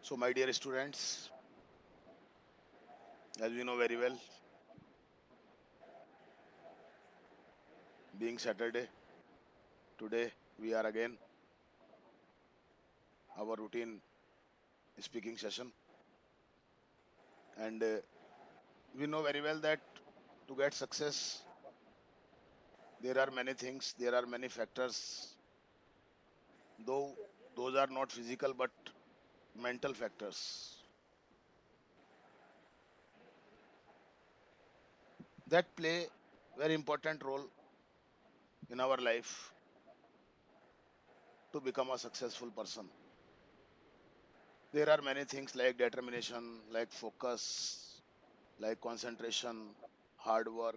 So, my dear students, as we know very well, being Saturday, today we are again our routine speaking session, and we know very well that to get success, there are many things, there are many factors, though those are not physical but mental factors that play very important role in our life to become a successful person. There are many things like determination, like focus, like concentration, hard work,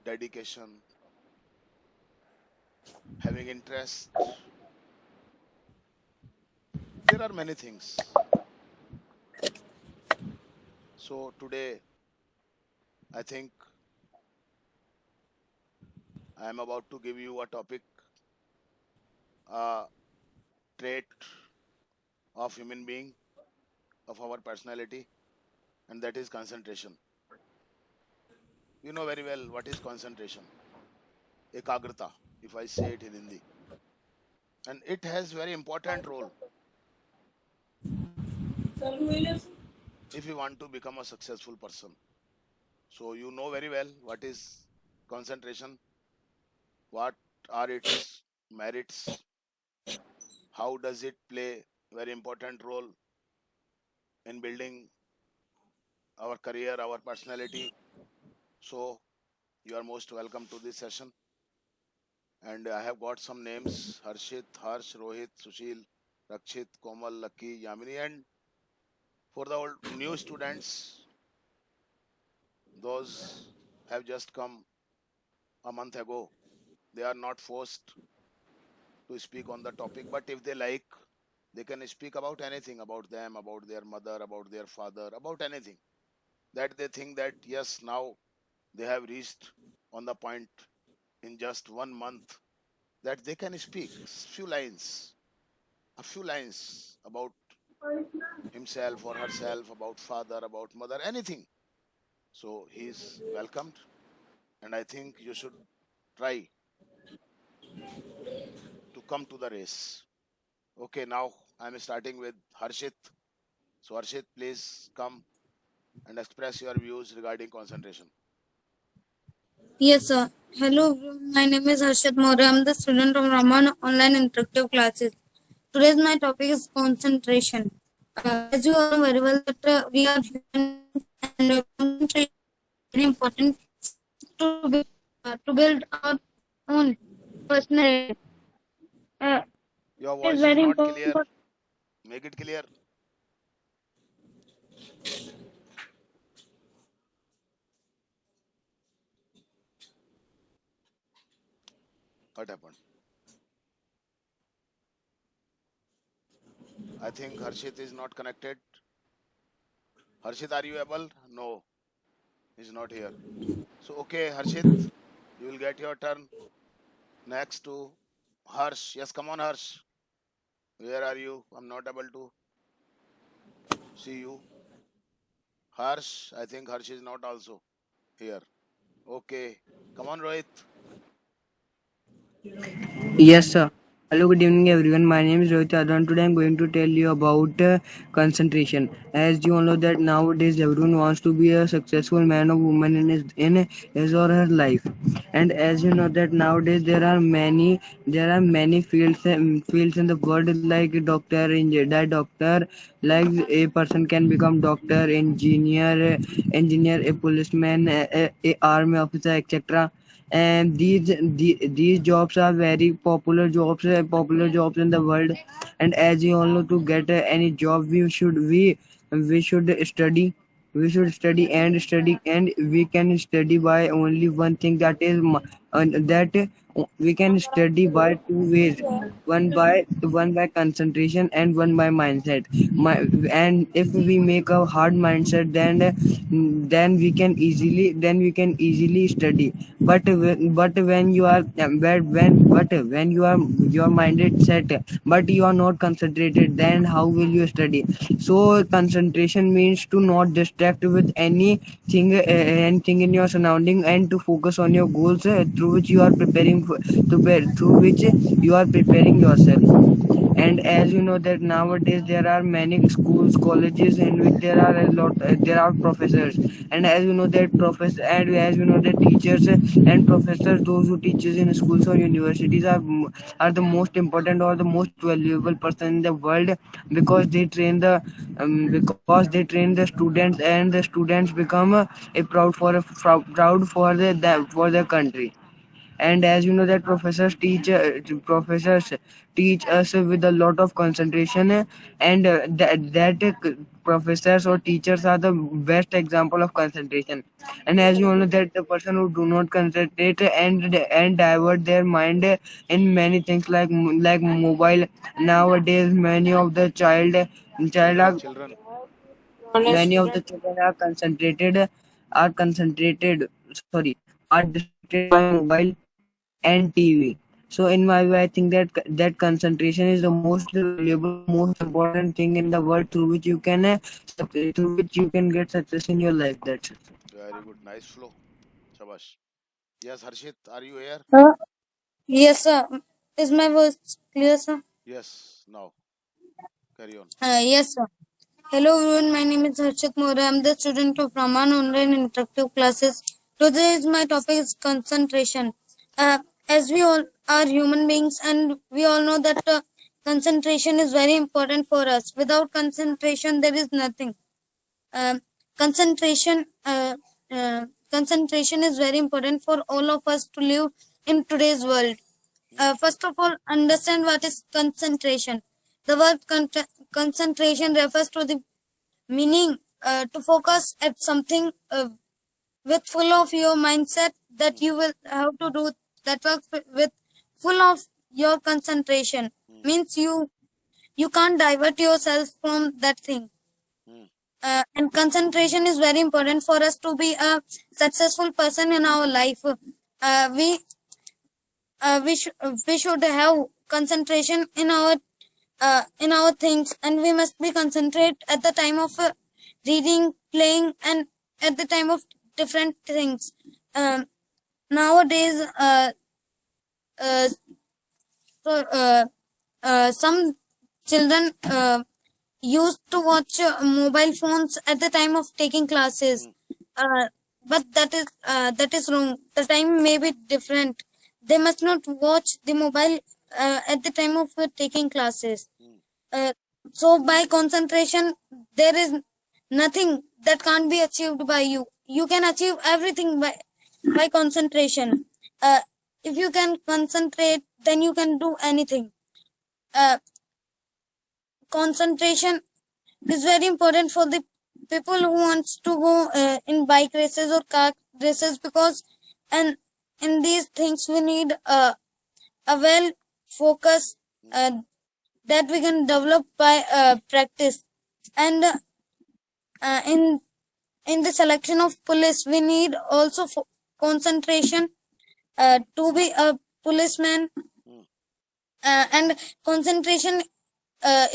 dedication, having interest. There are many things. So today, I think I am about to give you a topic, a trait of human being, of our personality, and that is concentration. You know very well what is concentration. Ekagrata, if I say it in Hindi. And it has very important role if you want to become a successful person. So you know very well what is concentration, what are its merits, how does it play very important role in building our career, our personality. So you are most welcome to this session. And I have got some names: Harshit, Harsh, Rohit, Sushil, Rakshit, Komal, Lucky, Yamini. And for the old new students, those have just come a month ago, they are not forced to speak on the topic, but if they like, they can speak about anything, about them, about their mother, about their father, about anything that they think that yes, now they have reached on the point in just 1 month that they can speak a few lines about himself or herself, about father, about mother, anything. So he is welcomed, and I think you should try to come to the race. Okay, now I'm starting with Harshit. So Harshit, please come and express your views regarding concentration. Yes, sir. Hello, everyone. My name is Harshit Maurya. I'm the student of Raman Online Interactive Classes. Today's my topic is concentration. As you all know very well that we are humans and concentration is very important to build our own personality. Uh, Your it is voice is very not important clear. for Make it clear. What happened? I think Harshit is not connected. Harshit, are you able? No, he's not here. So okay, Harshit, you will get your turn next to Harsh. Yes, come on, Harsh. Where are you? I'm not able to see you. Harsh, I think Harsh is not also here. Okay, come on, Rohit. Yes, sir. Hello, good evening, everyone. My name is Rohit Adhan. Today, I'm going to tell you about concentration. As you all know that nowadays everyone wants to be a successful man or woman in his or her life. And as you know that nowadays there are many fields in the world like doctor, like a person can become doctor, engineer, a policeman, a army officer, etc. And these jobs are very popular jobs in the world. And as you all know, to get any job we should study and we can study by only one thing, that is that we can study by two ways, one by concentration and one by mindset. And if we make a hard mindset, then we can easily study. But when you are when you are your mind is set, but you are not concentrated, then how will you study? So concentration means to not distract with anything in your surrounding, and to focus on your goals, through which you are through which you are preparing yourself. And as you know that nowadays there are many schools, colleges in which there are professors. And as you know that teachers and professors, those who teaches in schools or universities, are the most important or the most valuable person in the world, because they train the students, and the students become proud for their country. And as you know that professors teach us with a lot of concentration, and professors or teachers are the best example of concentration. And as you all know that the person who do not concentrate and divert their mind in many things, like mobile. Nowadays child are Children. many of the children are distracted by mobile and TV. So in my way, I think that concentration is the most valuable or most important thing in the world, through which you can get success in your life. That's it. Very good. Nice flow. Shabash. Yes, Harshit, are you here? Yes, sir. Is my voice clear, sir? Yes. Now, carry on. Yes, sir. Hello, everyone. My name is Harshit More. I'm the student of Raman Online Interactive Classes. Today's my topic is concentration. As we all are human beings, and we all know that concentration is very important for us. Without concentration, there is nothing. Um, concentration, uh, concentration is very important for all of us to live in today's world. First of all, understand what is concentration. The word concentration refers to the meaning to focus at something with full of your mindset, that you will have to do that work with full of your concentration. Means you can't divert yourself from that thing. Hmm. And concentration is very important for us to be a successful person in our life. We should have concentration in our things, and we must be concentrate at the time of reading, playing, and at the time of different things. Nowadays, uh, so, some children used to watch mobile phones at the time of taking classes, uh, but that is wrong. The time may be different. They must not watch the mobile at the time of taking classes. uh, so by concentration, there is nothing that can't be achieved by you. You can achieve everything by concentration. If you can concentrate, then you can do anything. uh, Concentration is very important for the people who wants to go in bike races or car races, because and in these things we need a well focus uh, that we can develop by practice. And in the selection of police, we need also concentration to be a policeman. And concentration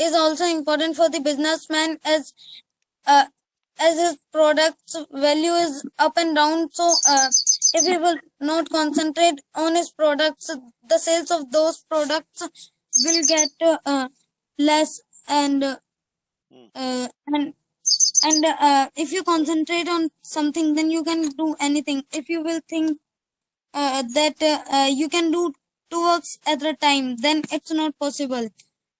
is also important for the businessman, uh, as his products value is up and down. So if he will not concentrate on his products, the sales of those products will get less. And if you concentrate on something, then you can do anything. If you will think that you can do two works at a time, then it's not possible.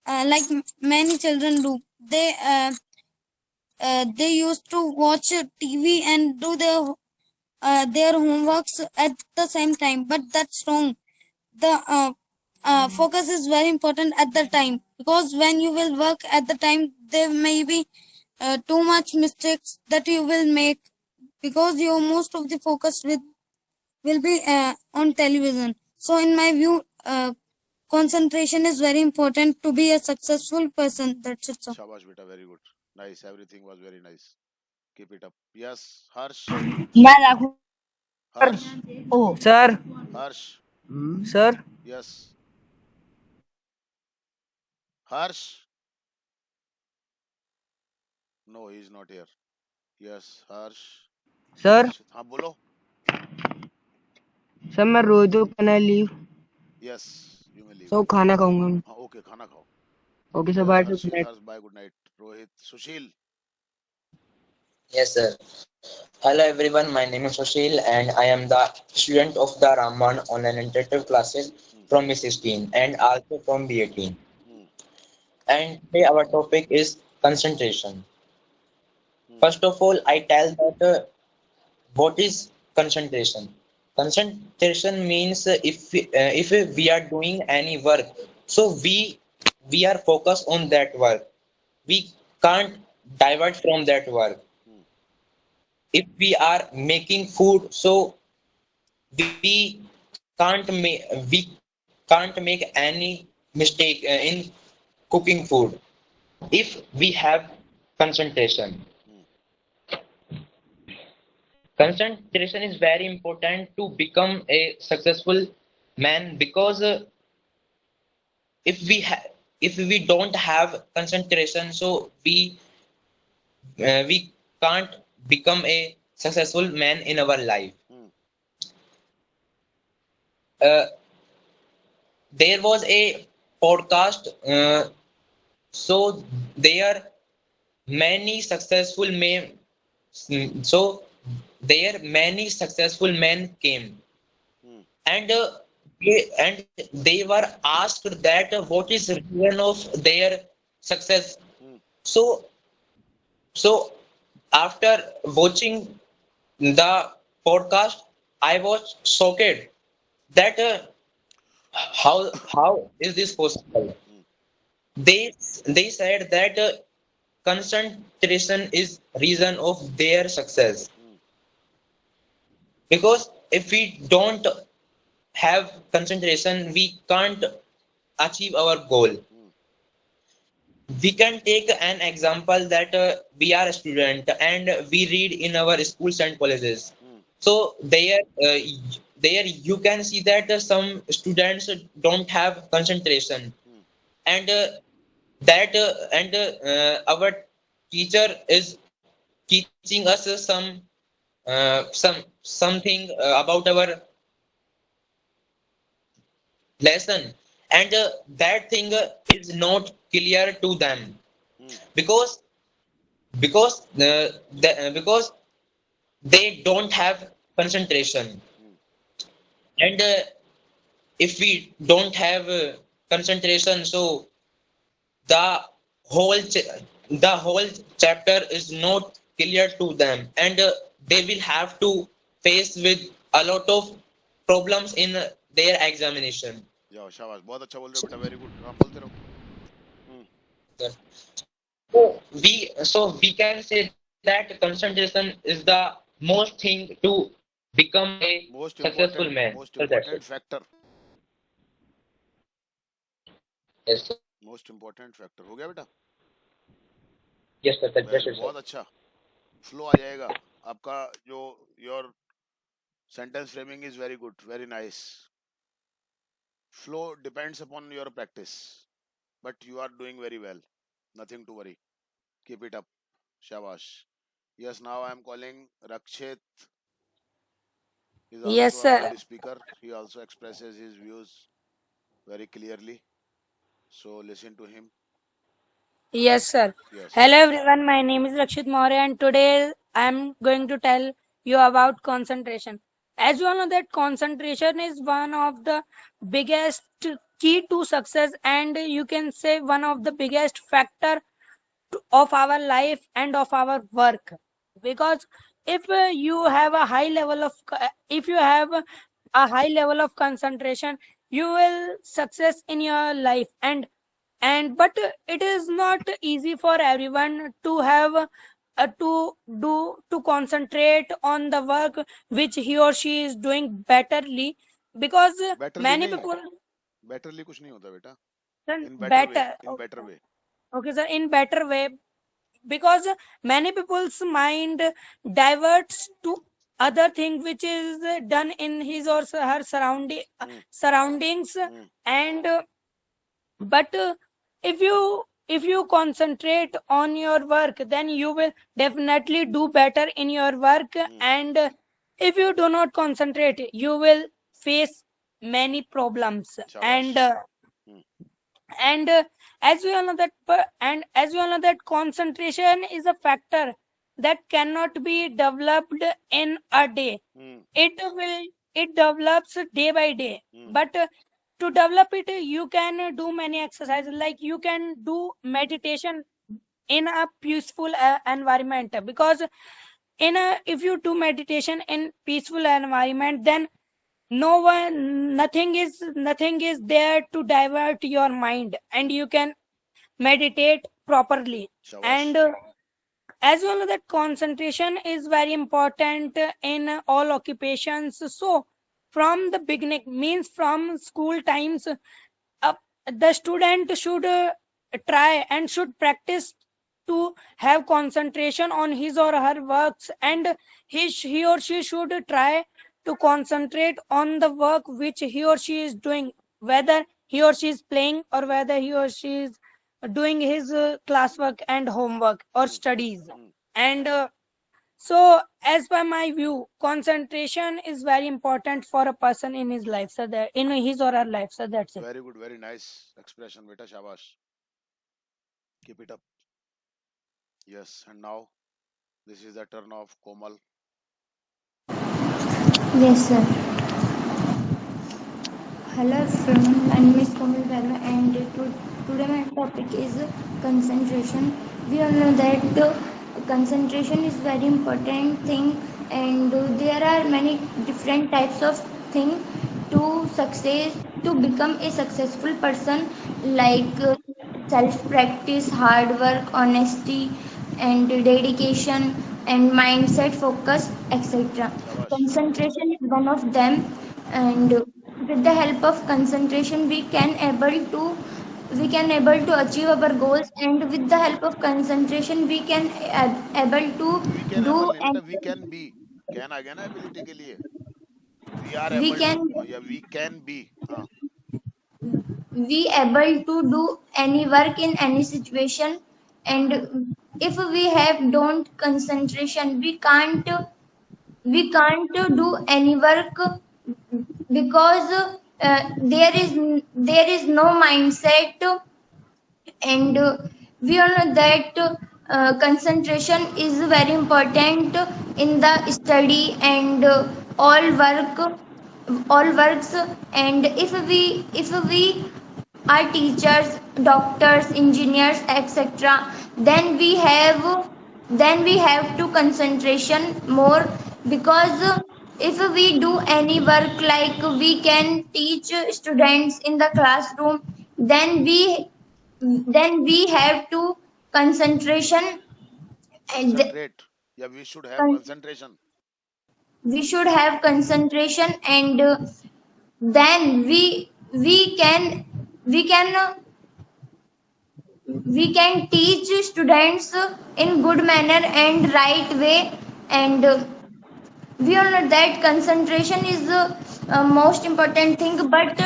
Like many children do, they used to watch TV and do their homeworks at the same time, but that's wrong. The focus is very important at the time, because when you will work at the time, there may be too much mistakes that you will make, because you most of the focus with will be on television. So in my view, concentration is very important to be a successful person. That's it, sir. Shabash, beta, very good. Nice. Everything was very nice. Keep it up. Yes, Harsh. मैं राखू Harsh. Sir Harsh. Sir Yes. Harsh. No, he is not here. Yes, Harsh. Sir Harsh. हाँ बोलो. Sir मैं रोज तो can I leave Yes, you may leave. सो खाना खाऊंगा हाँ, okay, खाना खाओ. Okay sir Yes, bye Harsh. Harsh. Bye. Good night. Rohit. Sushil. Yes, sir. Hello, everyone. My name is Sushil, and I am the student of the Raman online interactive classes from B16 and also from B18. Hmm. And today our topic is concentration. Hmm. First of all, I tell that what is concentration. Concentration means if we are doing any work, so we are focused on that work. We can't divert from that work. Hmm. If we are making food, so we we can't make any mistake in cooking food if we have concentration. Hmm. Concentration is very important to become a successful man because if if we don't have concentration, so we can't become a successful man in our life. Hmm. uh, there was a podcast, so there many successful men, so there many successful men came, Hmm. and they were asked that what is the reason of their success. Hmm. So so after watching the podcast, I was shocked that how is this possible. Hmm. They said that concentration is reason of their success, Hmm. because if we don't have concentration, we can't achieve our goal. Hmm. We can take an example that we are a student and we read in our schools and colleges. Hmm. So there you can see that some students don't have concentration, Hmm. and that and our teacher is teaching us something about our lesson, and that thing is not clear to them Hmm. because because they don't have concentration, Hmm. and if we don't have concentration, so the the whole chapter is not clear to them, and they will have to face with a lot of problems in their examination. जाओ शाबाश बहुत अच्छा बोल रहे हो बेटा very good हाँ बोलते रहो हम्म So we can say that concentration is the most thing to become a successful man. Most So that's important it. Factor Yes, sir. Most important factor हो गया बेटा Yes, sir. That's very it, good sir. बहुत अच्छा flow आ जाएगा आपका जो your sentence framing is very good very nice flow depends upon your practice but you are doing very well nothing to worry keep it up शाबाश yes now I am calling Rakshit is Yes, also a sir. good speaker he also expresses his views very clearly so listen to him Yes, sir. yes Hello, everyone. My name is Rakshit Maurya, and today I am going to tell you about concentration. As you all know, that concentration is one of the biggest key to success, and you can say one of the biggest factor of our life and of our work. Because if you have a high level of, if you have a high level of concentration, you will success in your life, and but it is not easy for everyone to have to concentrate on the work which he or she is doing betterly, because Betterly many नहीं, people betterly कुछ नहीं होता बेटा. sir, In better way, better in better way. okay sir, in better way, because many people's mind diverts to other thing which is done in his or her Hmm. surroundings, Hmm. and but if you concentrate on your work, then you will definitely do better in your work. And if you do not concentrate, you will face many problems. Shabash. Hmm. And as we all know that and as we all know that concentration is a factor that cannot be developed in a day. Hmm. It develops day by day. Hmm. But to develop it, you can do many exercises, like you can do meditation in a peaceful environment, because if you do meditation in peaceful environment, then nothing is there to divert your mind, and you can meditate properly. Shabash. And as well, that concentration is very important in all occupations. So from the beginning, means from school times, uh, the student should try and should practice to have concentration on his or her works, and he or she should try to concentrate on the work which he or she is doing, whether he or she is playing or whether he or she is doing his classwork and homework or Hmm. studies. Hmm. And so as per my view, concentration is very important for a person in his life, so that in his or her life. So that's it. Very good, very nice expression, beta. Shabash. Keep it up. Yes, and now this is the turn of Komal. Yes, sir. Hello everyone, my name is Komal Verma, and today my topic is concentration. We all know that concentration is very important thing, and there are many different types of thing to success to become a successful person, like self practice, hard work, honesty, and dedication, and mindset, focus, etc. Shabash. Concentration is one of them, and with the help of concentration we can able to achieve our goals, and with the help of concentration we can able to We can do, able नहीं बेटा, and we can be. Can आ गया ना ability के लिए. We are we able to. can Yeah, we can be. हाँ. we able to do any work in any situation. And if we have don't concentration, we can't do any work, because there is no mindset. And we all know that concentration is very important in the study and all works. And if we are teachers, doctors, engineers, etc., then we have to concentration more, because if we do any work, like we can teach students in the classroom, then we have to concentration. And Concentrate. Yeah, we should have concentration. we should have concentration, and then we can teach students in good manner and right way. And we all know that concentration is the most important thing, but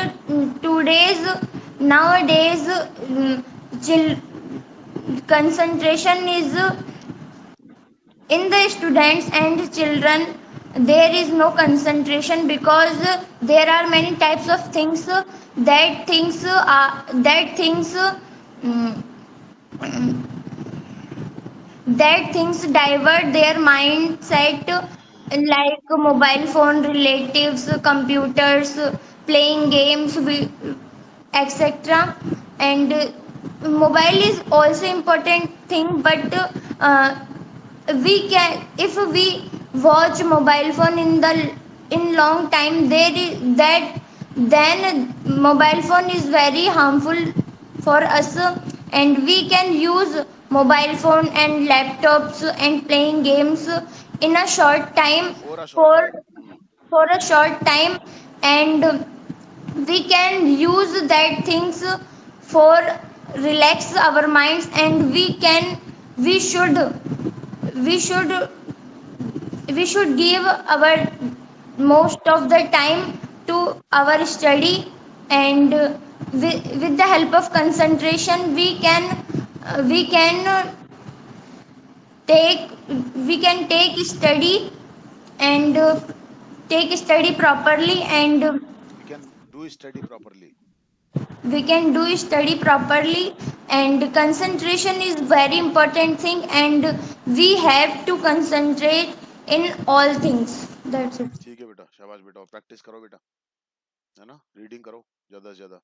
nowadays concentration is in the students and children. There is no concentration, because there are many types of things mm, that things divert their mindset, like mobile phone, relatives, computers, playing games, etc. And mobile is also important thing, but we can if we watch mobile phone in long time, there is that then mobile phone is very harmful for us, and we can use mobile phone and laptops and playing games in a short time For a short for time. for a short time, and we can use that things for relax our minds, and we should we should we should give our most of the time to our study, and with the help of concentration we can take we can take study, and take study properly, and We can do study properly. we can do study properly, and concentration is very important thing, and we have to concentrate in all things. That's it. ठीक है बेटा, शाबाश बेटा, practice करो बेटा, है ना, reading करो ज्यादा से ज्यादा.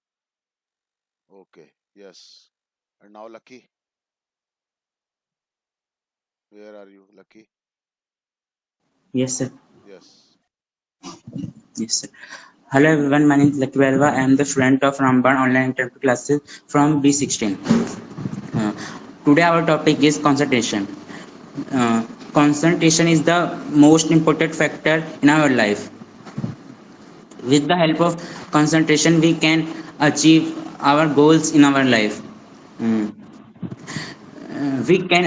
Okay, yes. And now Lucky, where are you, Lucky? Yes, sir. Yes. Yes, sir. Hello, everyone. My name is Lucky Verva. I am the student of Ramban Online Interactive Classes from B16. Today, our topic is concentration. Concentration is the most important factor in our life. With the help of concentration, we can achieve our goals in our life. Mm. We can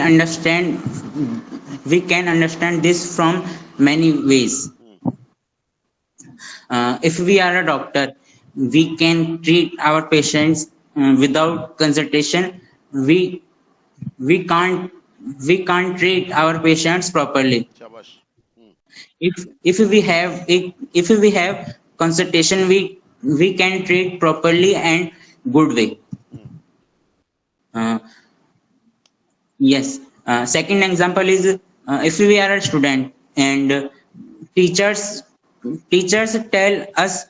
understand this from many ways. If we are a doctor, we can treat our patients without consultation. We can't treat our patients properly. शाबाश. If we have consultation, we can treat properly and good way. uh, yes. Second example is, if we are a student and teachers teachers tell us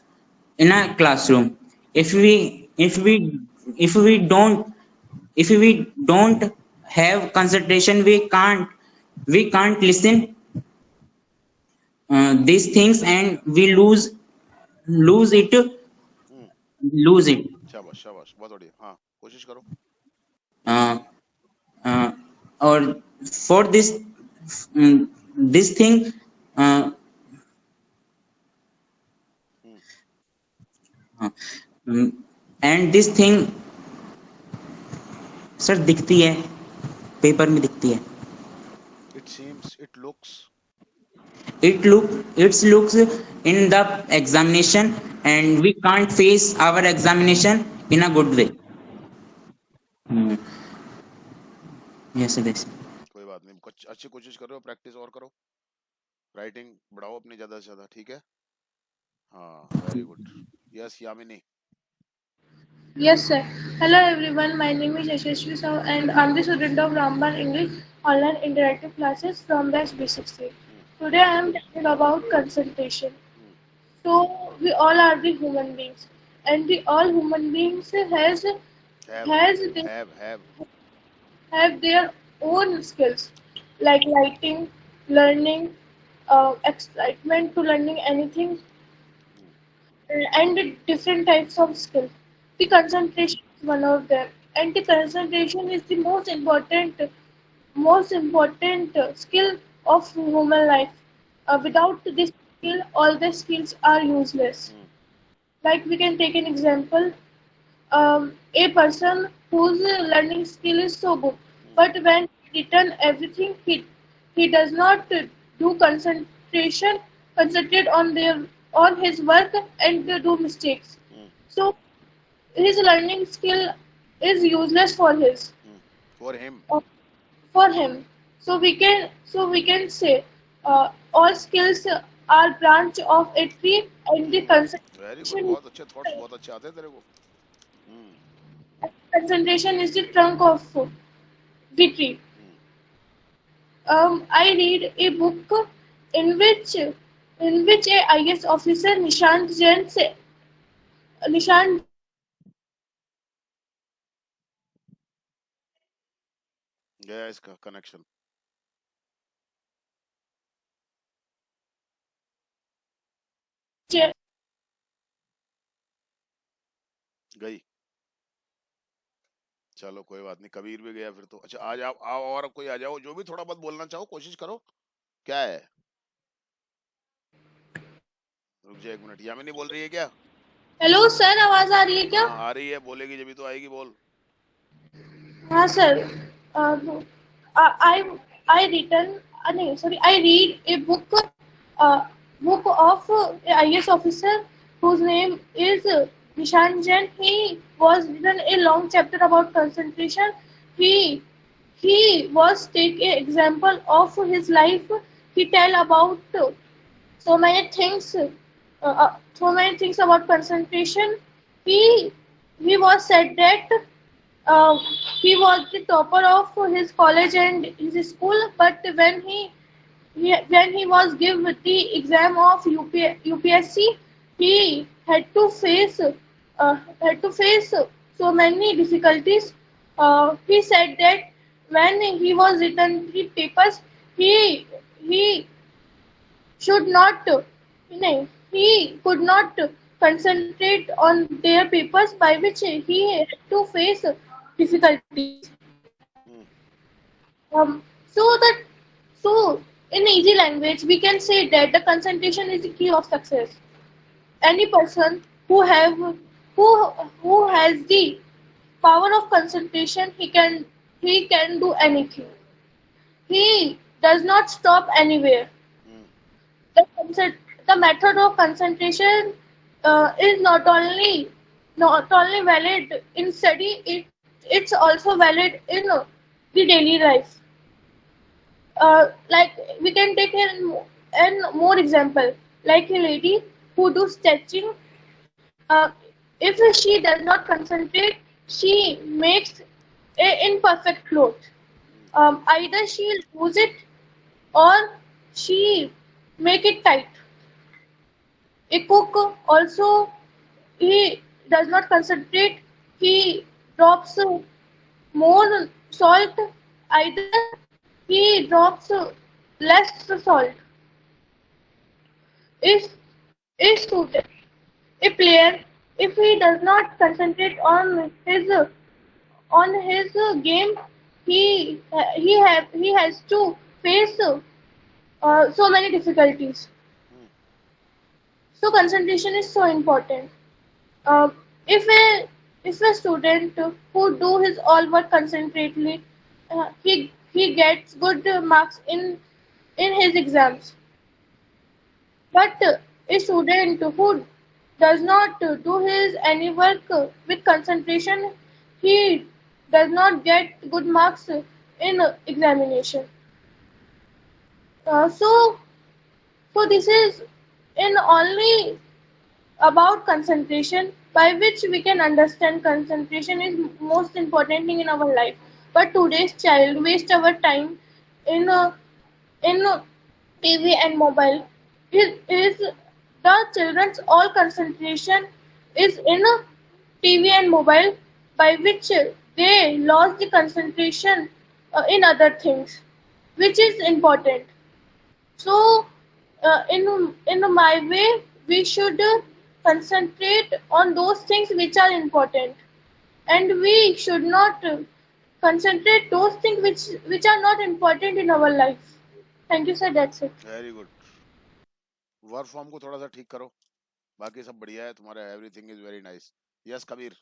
in a classroom, if we don't have concentration, we can't listen these things, and we lose it lose it. शाबाश शाबाश, बहुत बढ़िया. हाँ, कोशिश करो. uh, uh, or for this thing, uh, and this thing, sir दिखती है, paper में दिखती है. It seems, it looks. It looks in the examination, and we can't face our examination in a good way. Yes, yes. कोई बात नहीं, कुछ अच्छी कोशिश करो, प्रैक्टिस और करो, राइटिंग बढ़ाओ अपनी ज्यादा से ज्यादा, ठीक है. हाँ, very good. Yes Yamini. Yes, sir. Hello, everyone. My name is Yashasvi Sahu, and I'm the student of Ramban English Online Interactive Classes from Batch B16. Today, I am talking about concentration. So, we all are the human beings, and the all human beings has they have have their own skills, like writing, learning, excitement to learning anything, and different types of skills. The concentration is one of them, and the concentration is the most important skill of human life. Without this skill, all the skills are useless. Like we can take an example, a person whose learning skill is so good, but when he return everything, he does not do concentrate on his work, and do mistakes. So his learning skill is useless for him. for him. So we can say all skills are branch of a tree, and the very good, बहुत अच्छे thoughts, बहुत अच्छे आते हैं तेरे को. concentration is the trunk of the tree. I read a book in which a IS officer Nishant गया इसका कनेक्शन. गई. चलो कोई बात नहीं, कबीर भी गया फिर तो। अच्छा आ जाओ, आओ और कोई आ जाओ, जो भी थोड़ा बहुत बोलना चाहो कोशिश करो। क्या है, रुक जा 1 मिनट, यामिनी बोल रही है क्या? हेलो सर, आवाज आ रही है क्या? हाँ आ रही है, बोलेगी जब भी तो आएगी, बोल। हाँ सर, I I written नहीं sorry I read a book of a IAS officer whose name is Nishan Jain. He was written a long chapter about concentration. He was take a example of his life. He tell about so many things so many things about concentration. He was said that uh, he was the topper of his college and his school, but when he was given the exam of UPSC, he had to face so many difficulties. He said that when he was written the papers, he he should not no, he could not concentrate on their papers, by which he had to face difficulties. Hmm, So that so in easy language we can say that the concentration is the key of success. Any person who has the power of concentration, he can do anything. He does not stop anywhere. Hmm, the, the method of concentration is not only valid in study, it's also valid in the daily life. Like we can take an more example, like a lady who do stretching. If she does not concentrate, she makes a imperfect cloth. Either she lose it or she make it tight. A cook also, he does not concentrate, he drops more salt, either he drops less salt. If a student, a player, if he does not concentrate on his game, he has to face so many difficulties. Hmm, So concentration is so important. Uh, if a student who do his all work concentratedly, he gets good marks in his exams. But a student who does not do his any work with concentration, he does not get good marks in examination. So this is in only about concentration, by which we can understand concentration is most important thing in our life. But today's child waste our time in TV and mobile. Is the children's all concentration is in TV and mobile, by which they lost the concentration in other things, which is important. So, in my way, we should concentrate on those things which are important, and we should not concentrate those things which are not important in our life. Thank you, sir. That's it. Very good. Work form को थोड़ा सा ठीक करो, बाकी सब बढ़िया है तुम्हारा, everything is very nice. Yes Kabir.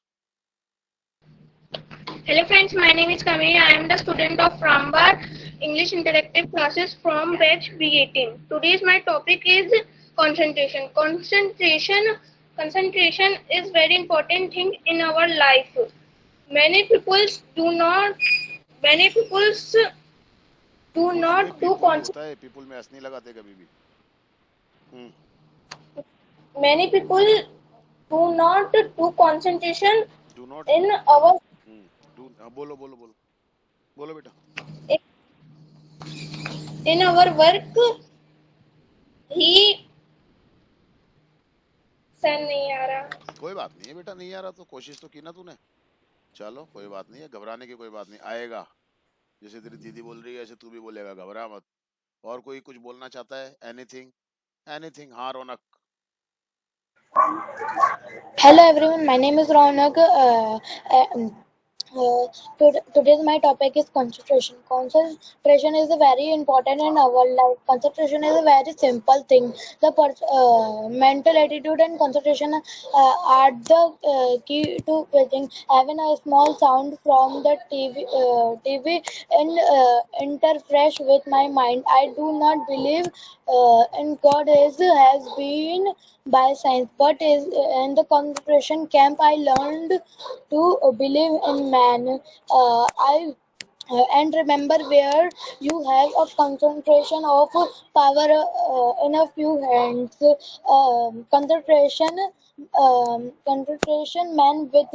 Hello friends, my name is Kamini. I am the student of Rambar English Interactive Classes from batch B18. Today's my topic is concentration. Concentration is very important thing in our life. Many people do not do concentration. होता है people में हंस नहीं लगाते कभी भी। Many people do not do concentration do not in our do, बोलो बोलो बोलो बोलो बेटा। in our work. He sir नहीं आ रहा। कोई बात नहीं है बेटा, नहीं आ रहा तो कोशिश तो की ना तूने। चलो कोई बात नहीं है, घबराने की कोई बात नहीं, आएगा। जैसे तेरी दीदी बोल रही है ऐसे तू भी बोलेगा, घबरा मत। और कोई कुछ बोलना चाहता है? Anything anything? हाँ रौनक। Hello everyone, my name is Raunak. Today's my topic is concentration. Concentration is very important in our life. Concentration is a very simple thing. The mental attitude and concentration are the key to getting. Having a small sound from the TV and interferes with my mind. I do not believe in God has been by science, but is in the concentration camp I learned to believe in man. I and remember where you have a concentration of power in a few hands. Concentration man with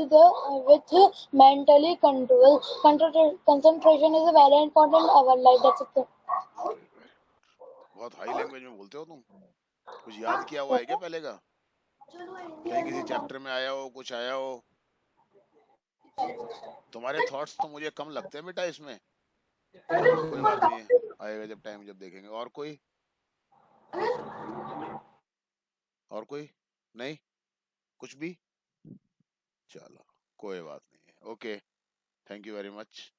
mentally control. Concentration is very important in our life. That's it. बहुत high language में बोलते हो तुम। कुछ याद किया हुआ है क्या पहले का? कहीं किसी चैप्टर में आया हो, कुछ आया हो? तुम्हारे थॉट्स तो मुझे कम लगते हैं बेटा इसमें। कोई बात नहीं है, आएगा जब टाइम, जब देखेंगे। और कोई? और कोई? नहीं? कुछ भी? चलो, कोई बात नहीं है। Okay, thank you very much.